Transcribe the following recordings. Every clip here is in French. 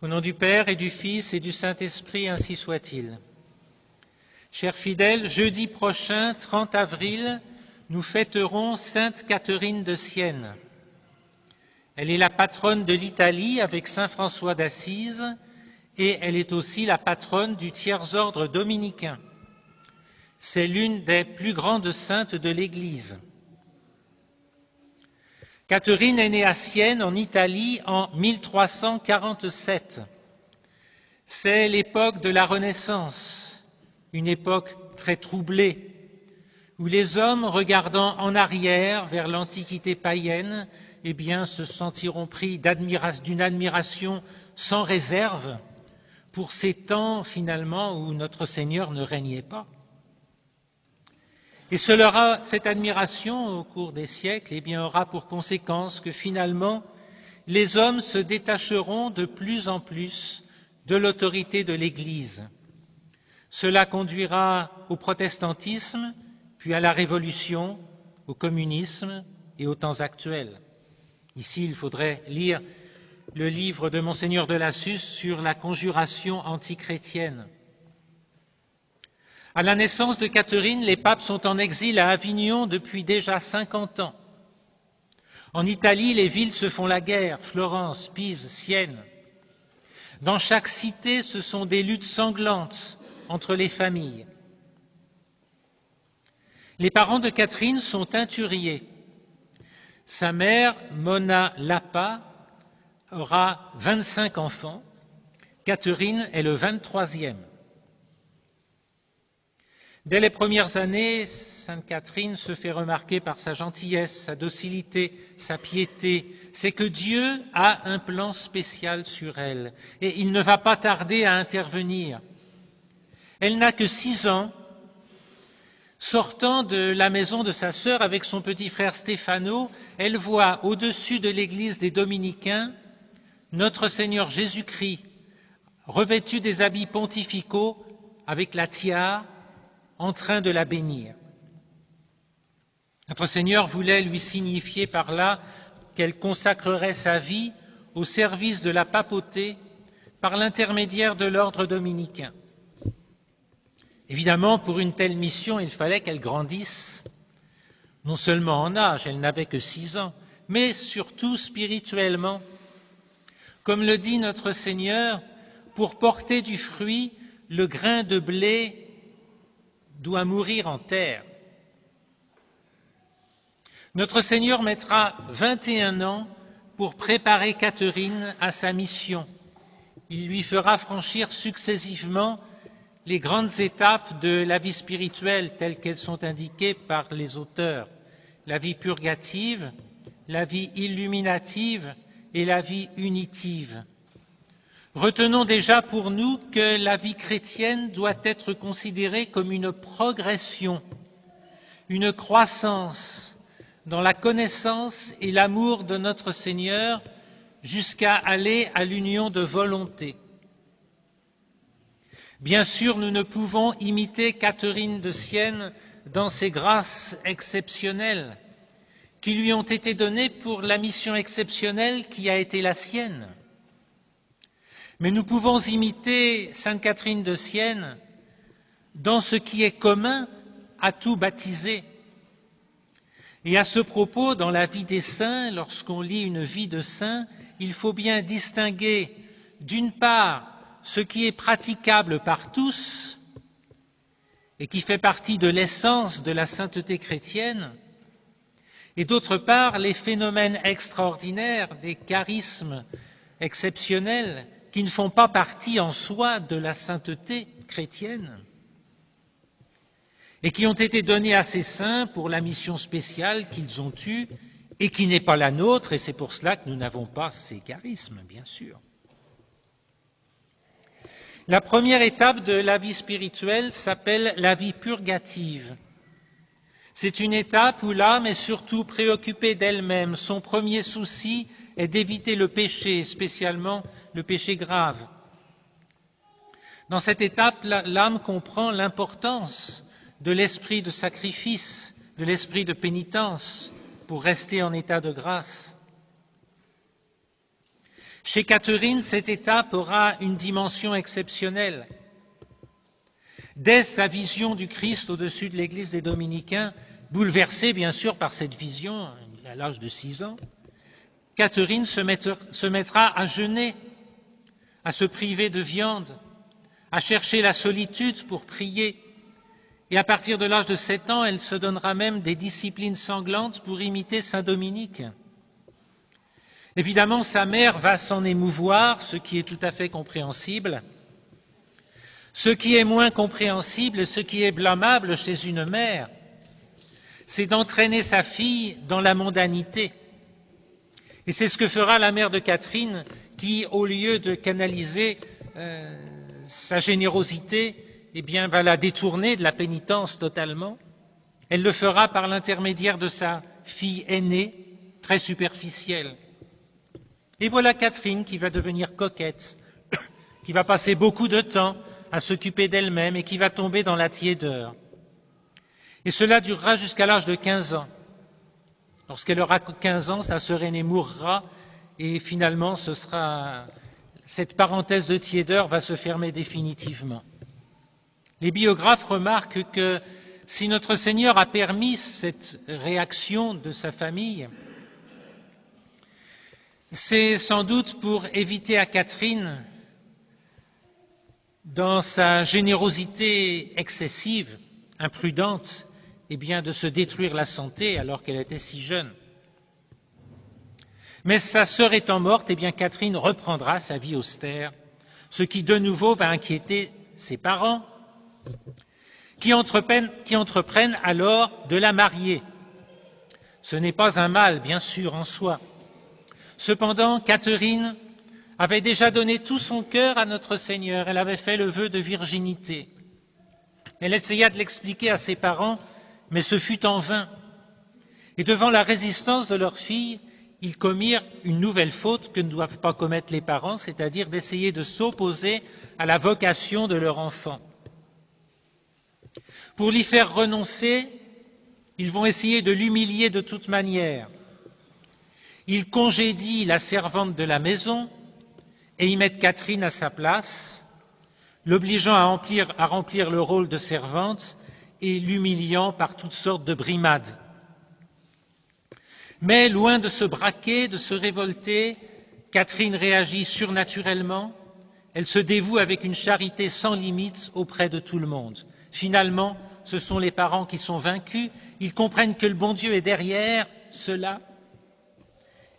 Au nom du Père et du Fils et du Saint-Esprit, ainsi soit-il. Chers fidèles, jeudi prochain, 30 avril, nous fêterons Sainte Catherine de Sienne. Elle est la patronne de l'Italie avec Saint François d'Assise et elle est aussi la patronne du tiers-ordre dominicain. C'est l'une des plus grandes saintes de l'Église. Catherine est née à Sienne, en Italie, en 1347. C'est l'époque de la Renaissance, une époque très troublée, où les hommes, regardant en arrière vers l'Antiquité païenne, se sentiront pris d'une admiration sans réserve pour ces temps, finalement, où notre Seigneur ne régnait pas. Et cette admiration, au cours des siècles, aura pour conséquence que finalement, les hommes se détacheront de plus en plus de l'autorité de l'Église. Cela conduira au protestantisme, puis à la Révolution, au communisme et aux temps actuels. Ici, il faudrait lire le livre de Monseigneur de Lassus sur la conjuration antichrétienne. À la naissance de Catherine, les papes sont en exil à Avignon depuis déjà 50 ans. En Italie, les villes se font la guerre, Florence, Pise, Sienne. Dans chaque cité, ce sont des luttes sanglantes entre les familles. Les parents de Catherine sont teinturiers. Sa mère, Monna Lapa, aura 25 enfants. Catherine est le 23e. Dès les premières années, Sainte Catherine se fait remarquer par sa gentillesse, sa docilité, sa piété. C'est que Dieu a un plan spécial sur elle et il ne va pas tarder à intervenir. Elle n'a que 6 ans. Sortant de la maison de sa sœur avec son petit frère Stefano, elle voit au-dessus de l'église des Dominicains notre Seigneur Jésus-Christ, revêtu des habits pontificaux avec la tiare, en train de la bénir. Notre Seigneur voulait lui signifier par là qu'elle consacrerait sa vie au service de la papauté par l'intermédiaire de l'ordre dominicain. Évidemment, pour une telle mission, il fallait qu'elle grandisse, non seulement en âge, elle n'avait que 6 ans, mais surtout spirituellement. Comme le dit notre Seigneur, pour porter du fruit, le grain de blé doit mourir en terre. Notre Seigneur mettra 21 ans pour préparer Catherine à sa mission. Il lui fera franchir successivement les grandes étapes de la vie spirituelle telles qu'elles sont indiquées par les auteurs, la vie purgative, la vie illuminative et la vie unitive. Retenons déjà pour nous que la vie chrétienne doit être considérée comme une progression, une croissance dans la connaissance et l'amour de notre Seigneur jusqu'à aller à l'union de volonté. Bien sûr, nous ne pouvons imiter Catherine de Sienne dans ses grâces exceptionnelles qui lui ont été données pour la mission exceptionnelle qui a été la sienne. Mais nous pouvons imiter Sainte Catherine de Sienne dans ce qui est commun à tout baptisé. Et à ce propos, dans la vie des saints, lorsqu'on lit une vie de saint, il faut bien distinguer d'une part ce qui est praticable par tous et qui fait partie de l'essence de la sainteté chrétienne, et d'autre part les phénomènes extraordinaires, des charismes exceptionnels qui ne font pas partie en soi de la sainteté chrétienne et qui ont été donnés à ces saints pour la mission spéciale qu'ils ont eue et qui n'est pas la nôtre, et c'est pour cela que nous n'avons pas ces charismes, bien sûr. La première étape de la vie spirituelle s'appelle la vie purgative. C'est une étape où l'âme est surtout préoccupée d'elle-même. Son premier souci est d'éviter le péché, spécialement le péché grave. Dans cette étape, l'âme comprend l'importance de l'esprit de sacrifice, de l'esprit de pénitence, pour rester en état de grâce. Chez Catherine, cette étape aura une dimension exceptionnelle. Dès sa vision du Christ au-dessus de l'Église des Dominicains, bouleversée bien sûr par cette vision, à l'âge de 6 ans, Catherine se mettra à jeûner, à se priver de viande, à chercher la solitude pour prier. Et à partir de l'âge de 7 ans, elle se donnera même des disciplines sanglantes pour imiter Saint Dominique. Évidemment, sa mère va s'en émouvoir, ce qui est tout à fait compréhensible. Ce qui est moins compréhensible, ce qui est blâmable chez une mère, c'est d'entraîner sa fille dans la mondanité. Et c'est ce que fera la mère de Catherine qui, au lieu de canaliser sa générosité, eh bien, va la détourner de la pénitence totalement. Elle le fera par l'intermédiaire de sa fille aînée, très superficielle. Et voilà Catherine qui va devenir coquette, qui va passer beaucoup de temps à s'occuper d'elle-même et qui va tomber dans la tiédeur. Et cela durera jusqu'à l'âge de 15 ans. Lorsqu'elle aura 15 ans, sa sœur aînée mourra et finalement cette parenthèse de tiédeur va se fermer définitivement. Les biographes remarquent que si notre Seigneur a permis cette réaction de sa famille, c'est sans doute pour éviter à Catherine, dans sa générosité excessive, imprudente, eh bien, de se détruire la santé alors qu'elle était si jeune. Mais sa sœur étant morte, eh bien, Catherine reprendra sa vie austère, ce qui de nouveau va inquiéter ses parents, qui entreprennent alors de la marier. Ce n'est pas un mal, bien sûr, en soi. Cependant, Catherine avait déjà donné tout son cœur à notre Seigneur. Elle avait fait le vœu de virginité. Elle essaya de l'expliquer à ses parents, mais ce fut en vain. Et devant la résistance de leur fille, ils commirent une nouvelle faute que ne doivent pas commettre les parents, c'est-à-dire d'essayer de s'opposer à la vocation de leur enfant. Pour l'y faire renoncer, ils vont essayer de l'humilier de toute manière. Ils congédient la servante de la maison et y mettent Catherine à sa place, l'obligeant à remplir le rôle de servante et l'humiliant par toutes sortes de brimades. Mais loin de se braquer, de se révolter, Catherine réagit surnaturellement, elle se dévoue avec une charité sans limite auprès de tout le monde. Finalement, ce sont les parents qui sont vaincus, ils comprennent que le bon Dieu est derrière cela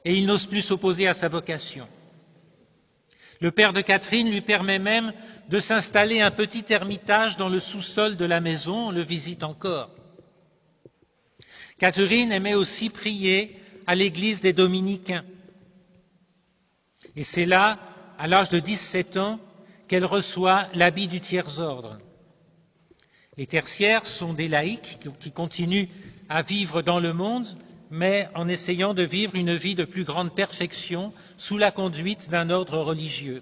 et ils n'osent plus s'opposer à sa vocation. Le père de Catherine lui permet même de s'installer un petit ermitage dans le sous-sol de la maison, on le visite encore. Catherine aimait aussi prier à l'église des Dominicains. Et c'est là, à l'âge de 17 ans, qu'elle reçoit l'habit du tiers-ordre. Les tertiaires sont des laïcs qui continuent à vivre dans le monde, mais en essayant de vivre une vie de plus grande perfection sous la conduite d'un ordre religieux.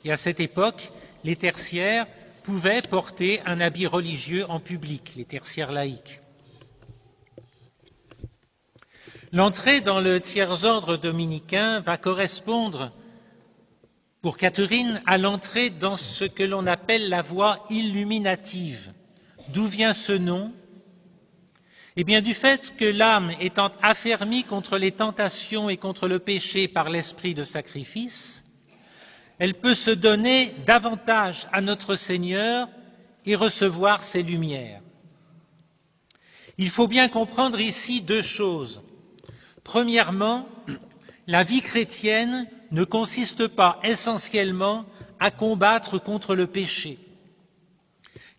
Et à cette époque, les tertiaires pouvaient porter un habit religieux en public, les tertiaires laïcs. L'entrée dans le tiers-ordre dominicain va correspondre, pour Catherine, à l'entrée dans ce que l'on appelle la voie illuminative. D'où vient ce nom ? Eh bien, du fait que l'âme étant affermie contre les tentations et contre le péché par l'esprit de sacrifice, elle peut se donner davantage à notre Seigneur et recevoir ses lumières. Il faut bien comprendre ici deux choses. Premièrement, la vie chrétienne ne consiste pas essentiellement à combattre contre le péché.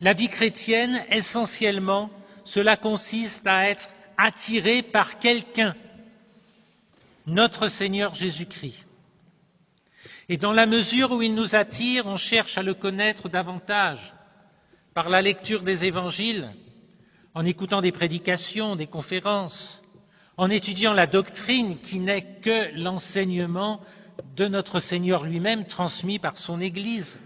La vie chrétienne, essentiellement, cela consiste à être attiré par quelqu'un, notre Seigneur Jésus-Christ. Et dans la mesure où il nous attire, on cherche à le connaître davantage par la lecture des évangiles, en écoutant des prédications, des conférences, en étudiant la doctrine qui n'est que l'enseignement de notre Seigneur lui-même transmis par son Église.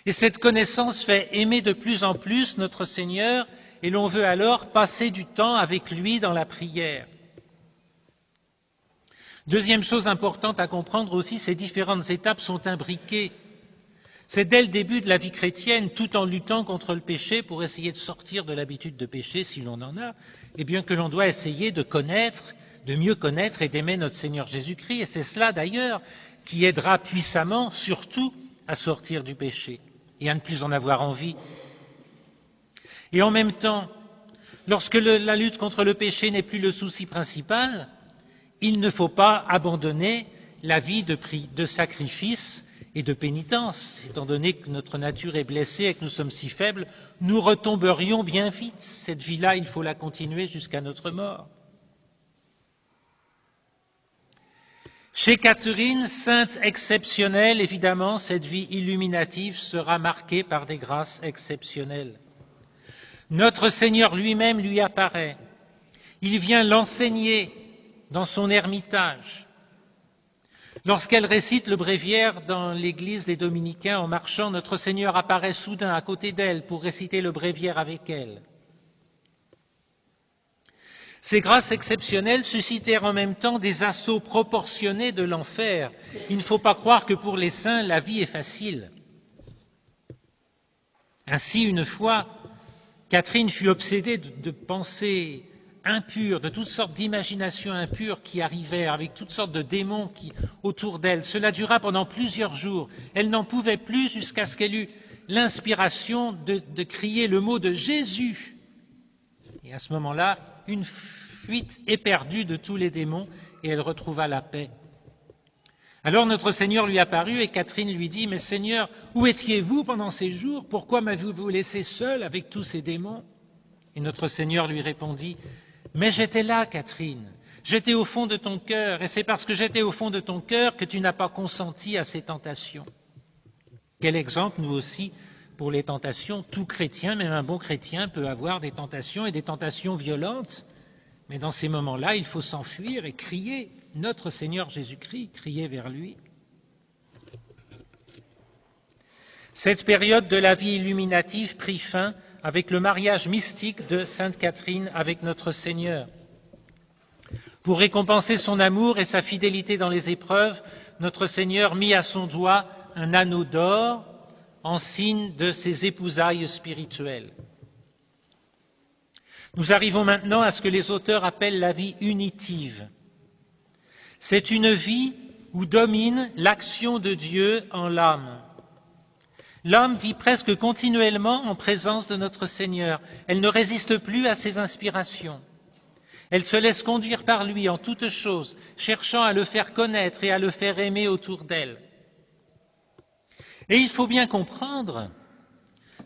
Et cette connaissance fait aimer de plus en plus notre Seigneur et l'on veut alors passer du temps avec lui dans la prière. Deuxième chose importante à comprendre aussi, ces différentes étapes sont imbriquées. C'est dès le début de la vie chrétienne, tout en luttant contre le péché pour essayer de sortir de l'habitude de pécher si l'on en a, eh bien que l'on doit essayer de connaître, de mieux connaître et d'aimer notre Seigneur Jésus-Christ. Et c'est cela d'ailleurs qui aidera puissamment, surtout, à sortir du péché et à ne plus en avoir envie. Et en même temps, lorsque la lutte contre le péché n'est plus le souci principal, il ne faut pas abandonner la vie de sacrifice et de pénitence. Étant donné que notre nature est blessée et que nous sommes si faibles, nous retomberions bien vite. Cette vie-là, il faut la continuer jusqu'à notre mort. Chez Catherine, sainte exceptionnelle, évidemment, cette vie illuminative sera marquée par des grâces exceptionnelles. Notre Seigneur lui-même lui apparaît. Il vient l'enseigner dans son ermitage. Lorsqu'elle récite le bréviaire dans l'église des Dominicains en marchant, notre Seigneur apparaît soudain à côté d'elle pour réciter le bréviaire avec elle. Ces grâces exceptionnelles suscitèrent en même temps des assauts proportionnés de l'enfer. Il ne faut pas croire que pour les saints, la vie est facile. Ainsi, une fois, Catherine fut obsédée de pensées impures, de toutes sortes d'imaginations impures qui arrivaient avec toutes sortes de démons autour d'elle. Cela dura pendant plusieurs jours. Elle n'en pouvait plus jusqu'à ce qu'elle eût l'inspiration de crier le mot de Jésus. Et à ce moment-là, une fuite éperdue de tous les démons et elle retrouva la paix. Alors notre Seigneur lui apparut et Catherine lui dit « Mais Seigneur, où étiez-vous pendant ces jours? Pourquoi m'avez-vous laissé seule avec tous ces démons ?» Et notre Seigneur lui répondit « Mais j'étais là, Catherine, j'étais au fond de ton cœur et c'est parce que j'étais au fond de ton cœur que tu n'as pas consenti à ces tentations. » Quel exemple, nous aussi, pour les tentations. Tout chrétien, même un bon chrétien, peut avoir des tentations et des tentations violentes. Mais dans ces moments-là, il faut s'enfuir et crier notre Seigneur Jésus-Christ, crier vers lui. Cette période de la vie illuminative prit fin avec le mariage mystique de Sainte Catherine avec notre Seigneur. Pour récompenser son amour et sa fidélité dans les épreuves, notre Seigneur mit à son doigt un anneau d'or en signe de ses épousailles spirituelles. Nous arrivons maintenant à ce que les auteurs appellent la vie unitive. C'est une vie où domine l'action de Dieu en l'âme. L'âme vit presque continuellement en présence de notre Seigneur. Elle ne résiste plus à ses inspirations. Elle se laisse conduire par lui en toutes choses, cherchant à le faire connaître et à le faire aimer autour d'elle. Et il faut bien comprendre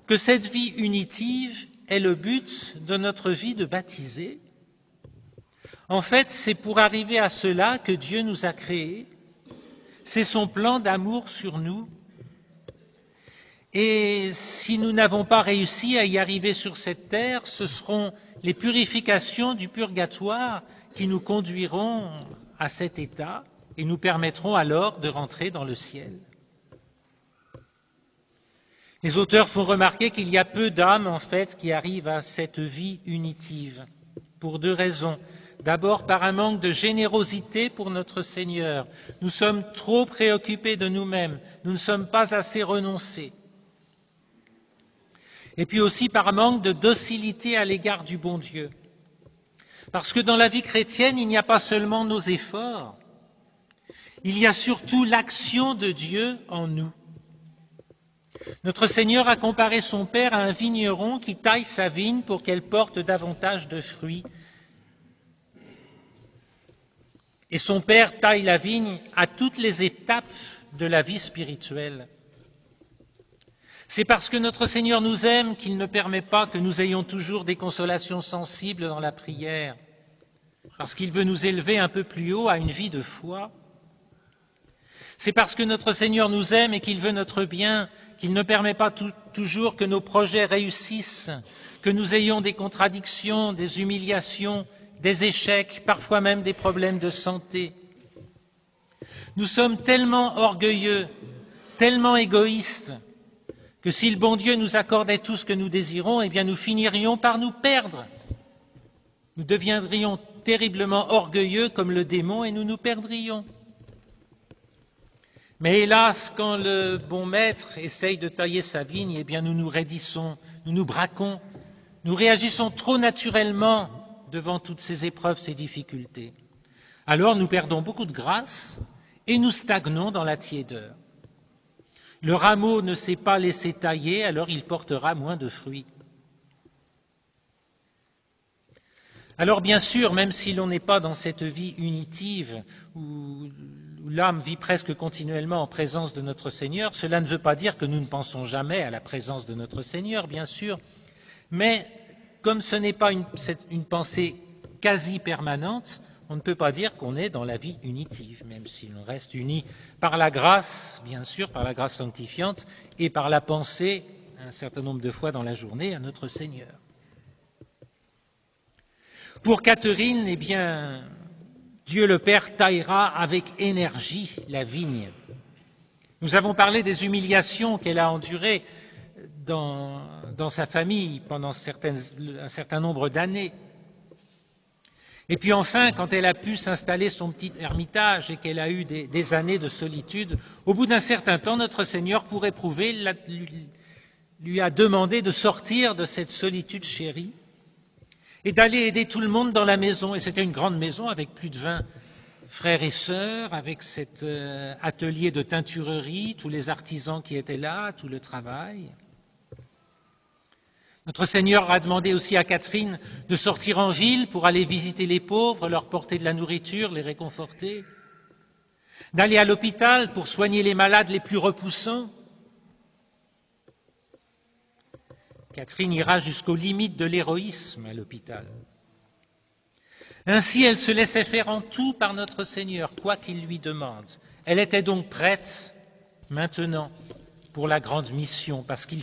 que cette vie unitive est le but de notre vie de baptisé. En fait, c'est pour arriver à cela que Dieu nous a créés. C'est son plan d'amour sur nous. Et si nous n'avons pas réussi à y arriver sur cette terre, ce seront les purifications du purgatoire qui nous conduiront à cet état et nous permettront alors de rentrer dans le ciel. Les auteurs font remarquer qu'il y a peu d'âmes, en fait, qui arrivent à cette vie unitive, pour deux raisons. D'abord, par un manque de générosité pour notre Seigneur. Nous sommes trop préoccupés de nous-mêmes, nous ne sommes pas assez renoncés. Et puis aussi par manque de docilité à l'égard du bon Dieu. Parce que dans la vie chrétienne, il n'y a pas seulement nos efforts, il y a surtout l'action de Dieu en nous. Notre Seigneur a comparé son Père à un vigneron qui taille sa vigne pour qu'elle porte davantage de fruits. Et son Père taille la vigne à toutes les étapes de la vie spirituelle. C'est parce que notre Seigneur nous aime qu'il ne permet pas que nous ayons toujours des consolations sensibles dans la prière, parce qu'il veut nous élever un peu plus haut à une vie de foi. C'est parce que notre Seigneur nous aime et qu'il veut notre bien, qu'il ne permet pas toujours que nos projets réussissent, que nous ayons des contradictions, des humiliations, des échecs, parfois même des problèmes de santé. Nous sommes tellement orgueilleux, tellement égoïstes, que si le bon Dieu nous accordait tout ce que nous désirons, eh bien nous finirions par nous perdre. Nous deviendrions terriblement orgueilleux comme le démon et nous nous perdrions. Mais hélas, quand le bon maître essaye de tailler sa vigne, eh bien nous nous raidissons, nous nous braquons, nous réagissons trop naturellement devant toutes ces épreuves, ces difficultés. Alors nous perdons beaucoup de grâce et nous stagnons dans la tiédeur. Le rameau ne s'est pas laissé tailler, alors il portera moins de fruits. Alors bien sûr, même si l'on n'est pas dans cette vie unitive où l'âme vit presque continuellement en présence de notre Seigneur, cela ne veut pas dire que nous ne pensons jamais à la présence de notre Seigneur, bien sûr, mais comme ce n'est pas une pensée quasi permanente, on ne peut pas dire qu'on est dans la vie unitive, même si l'on reste uni par la grâce, bien sûr, par la grâce sanctifiante, et par la pensée, un certain nombre de fois dans la journée, à notre Seigneur. Pour Catherine, eh bien, Dieu le Père taillera avec énergie la vigne. Nous avons parlé des humiliations qu'elle a endurées dans sa famille pendant un certain nombre d'années. Et puis enfin, quand elle a pu s'installer son petit ermitage et qu'elle a eu des années de solitude, au bout d'un certain temps, notre Seigneur, pour éprouver, lui a demandé de sortir de cette solitude chérie et d'aller aider tout le monde dans la maison. Et c'était une grande maison avec plus de 20 frères et sœurs, avec cet atelier de teinturerie, tous les artisans qui étaient là, tout le travail. Notre Seigneur a demandé aussi à Catherine de sortir en ville pour aller visiter les pauvres, leur porter de la nourriture, les réconforter, d'aller à l'hôpital pour soigner les malades les plus repoussants. Catherine ira jusqu'aux limites de l'héroïsme à l'hôpital. Ainsi, elle se laissait faire en tout par notre Seigneur, quoi qu'il lui demande. Elle était donc prête, maintenant, pour la grande mission, parce qu'il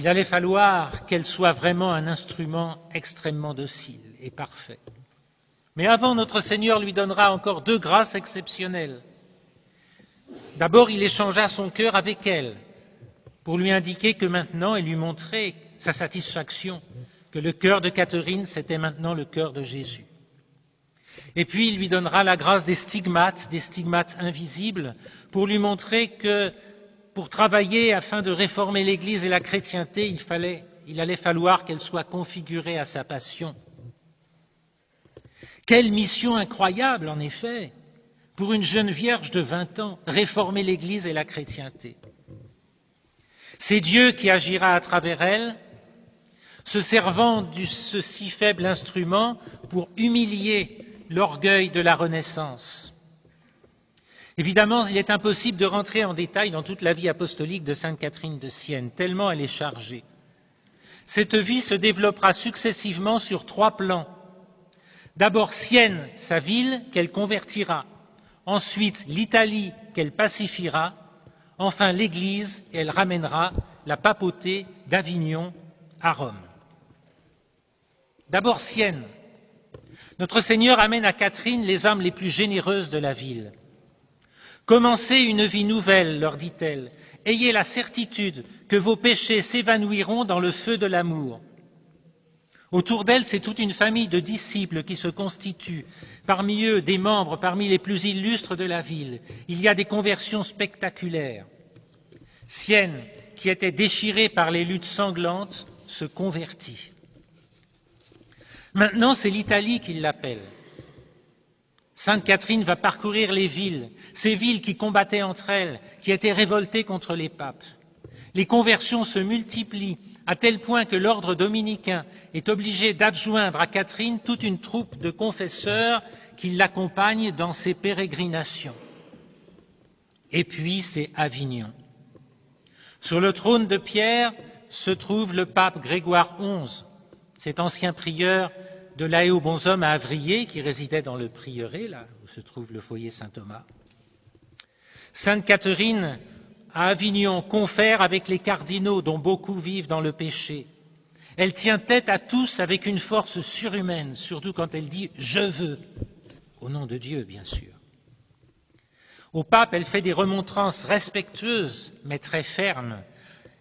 allait falloir qu'elle soit vraiment un instrument extrêmement docile et parfait. Mais avant, notre Seigneur lui donnera encore 2 grâces exceptionnelles. D'abord, il échangea son cœur avec elle, pour lui indiquer que maintenant, et lui montrer sa satisfaction, que le cœur de Catherine, c'était maintenant le cœur de Jésus. Et puis, il lui donnera la grâce des stigmates invisibles, pour lui montrer que pour travailler afin de réformer l'Église et la chrétienté, il allait falloir qu'elle soit configurée à sa passion. Quelle mission incroyable, en effet, pour une jeune vierge de 20 ans, réformer l'Église et la chrétienté. C'est Dieu qui agira à travers elle, se servant de ce si faible instrument pour humilier l'orgueil de la Renaissance. Évidemment, il est impossible de rentrer en détail dans toute la vie apostolique de Sainte Catherine de Sienne, tellement elle est chargée. Cette vie se développera successivement sur 3 plans. D'abord Sienne, sa ville, qu'elle convertira. Ensuite l'Italie, qu'elle pacifiera. Enfin l'Église, et elle ramènera la papauté d'Avignon à Rome. D'abord Sienne. Notre Seigneur amène à Catherine les âmes les plus généreuses de la ville. Commencez une vie nouvelle, leur dit-elle. Ayez la certitude que vos péchés s'évanouiront dans le feu de l'amour. Autour d'elle, c'est toute une famille de disciples qui se constitue. Parmi eux, des membres parmi les plus illustres de la ville. Il y a des conversions spectaculaires. Sienne, qui était déchirée par les luttes sanglantes, se convertit. Maintenant, c'est l'Italie qui l'appelle. Sainte Catherine va parcourir les villes, ces villes qui combattaient entre elles, qui étaient révoltées contre les papes. Les conversions se multiplient à tel point que l'ordre dominicain est obligé d'adjoindre à Catherine toute une troupe de confesseurs qui l'accompagnent dans ses pérégrinations. Et puis c'est Avignon. Sur le trône de Pierre se trouve le pape Grégoire XI, cet ancien prieur de l'Aé aux Bonshommes à Avrier, qui résidait dans le prieuré, là où se trouve le foyer Saint-Thomas. Sainte Catherine, à Avignon, confère avec les cardinaux dont beaucoup vivent dans le péché. Elle tient tête à tous avec une force surhumaine, surtout quand elle dit « je veux », au nom de Dieu, bien sûr. Au pape, elle fait des remontrances respectueuses, mais très fermes,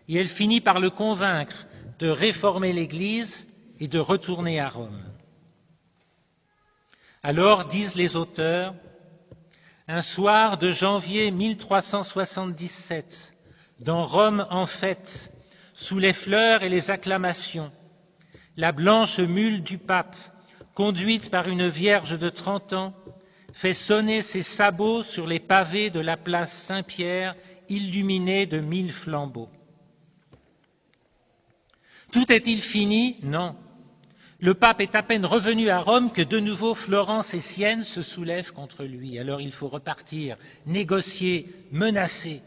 et elle finit par le convaincre de réformer l'Église et de retourner à Rome. Alors, disent les auteurs, un soir de janvier 1377, dans Rome en fête, sous les fleurs et les acclamations, la blanche mule du pape, conduite par une vierge de 30 ans, fait sonner ses sabots sur les pavés de la place Saint-Pierre, illuminée de 1000 flambeaux. Tout est-il fini? Non. Le pape est à peine revenu à Rome que de nouveau Florence et Sienne se soulèvent contre lui. Alors il faut repartir, négocier, menacer.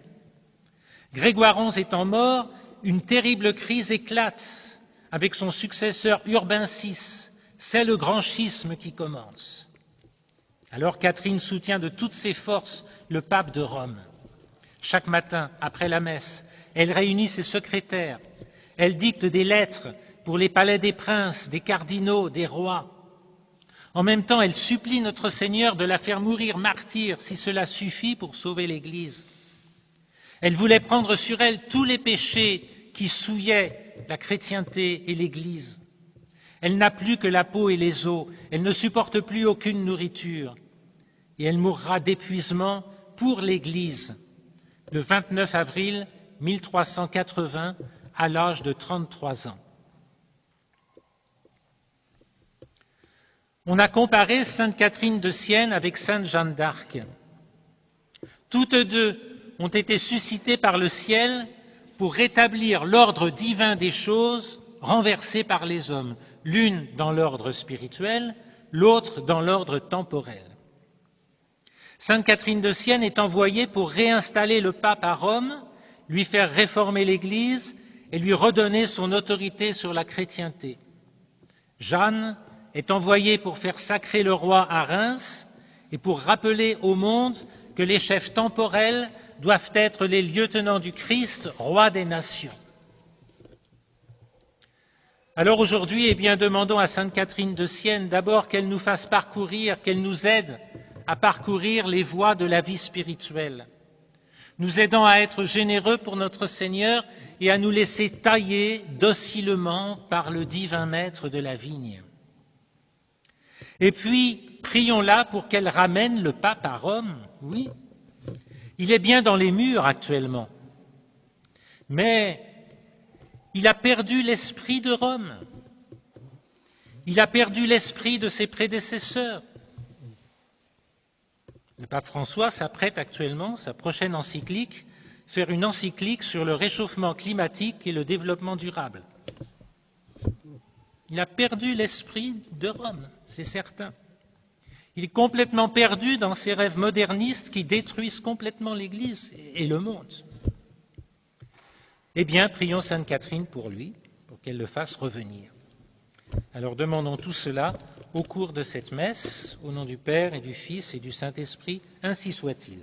Grégoire XI étant mort, une terrible crise éclate avec son successeur Urbain VI. C'est le grand schisme qui commence. Alors Catherine soutient de toutes ses forces le pape de Rome. Chaque matin, après la messe, elle réunit ses secrétaires. Elle dicte des lettres pour les palais des princes, des cardinaux, des rois. En même temps, elle supplie notre Seigneur de la faire mourir martyre si cela suffit pour sauver l'Église. Elle voulait prendre sur elle tous les péchés qui souillaient la chrétienté et l'Église. Elle n'a plus que la peau et les os, elle ne supporte plus aucune nourriture. Et elle mourra d'épuisement pour l'Église le 29 avril 1380 à l'âge de 33 ans. On a comparé Sainte Catherine de Sienne avec Sainte Jeanne d'Arc. Toutes deux ont été suscitées par le ciel pour rétablir l'ordre divin des choses renversé par les hommes, l'une dans l'ordre spirituel, l'autre dans l'ordre temporel. Sainte Catherine de Sienne est envoyée pour réinstaller le pape à Rome, lui faire réformer l'Église et lui redonner son autorité sur la chrétienté. Jeanne est envoyée pour faire sacrer le roi à Reims et pour rappeler au monde que les chefs temporels doivent être les lieutenants du Christ, roi des nations. Alors aujourd'hui, demandons à Sainte Catherine de Sienne d'abord qu'elle nous fasse parcourir, qu'elle nous aide à parcourir les voies de la vie spirituelle, nous aidant à être généreux pour notre Seigneur et à nous laisser tailler docilement par le divin maître de la vigne. Et puis, prions-la pour qu'elle ramène le pape à Rome. Oui, il est bien dans les murs actuellement, mais il a perdu l'esprit de Rome. Il a perdu l'esprit de ses prédécesseurs. Le pape François s'apprête actuellement, sa prochaine encyclique, faire une encyclique sur le réchauffement climatique et le développement durable. Il a perdu l'esprit de Rome, c'est certain. Il est complètement perdu dans ses rêves modernistes qui détruisent complètement l'Église et le monde. Eh bien, prions Sainte Catherine pour lui, pour qu'elle le fasse revenir. Alors demandons tout cela au cours de cette messe, au nom du Père et du Fils et du Saint-Esprit, ainsi soit-il.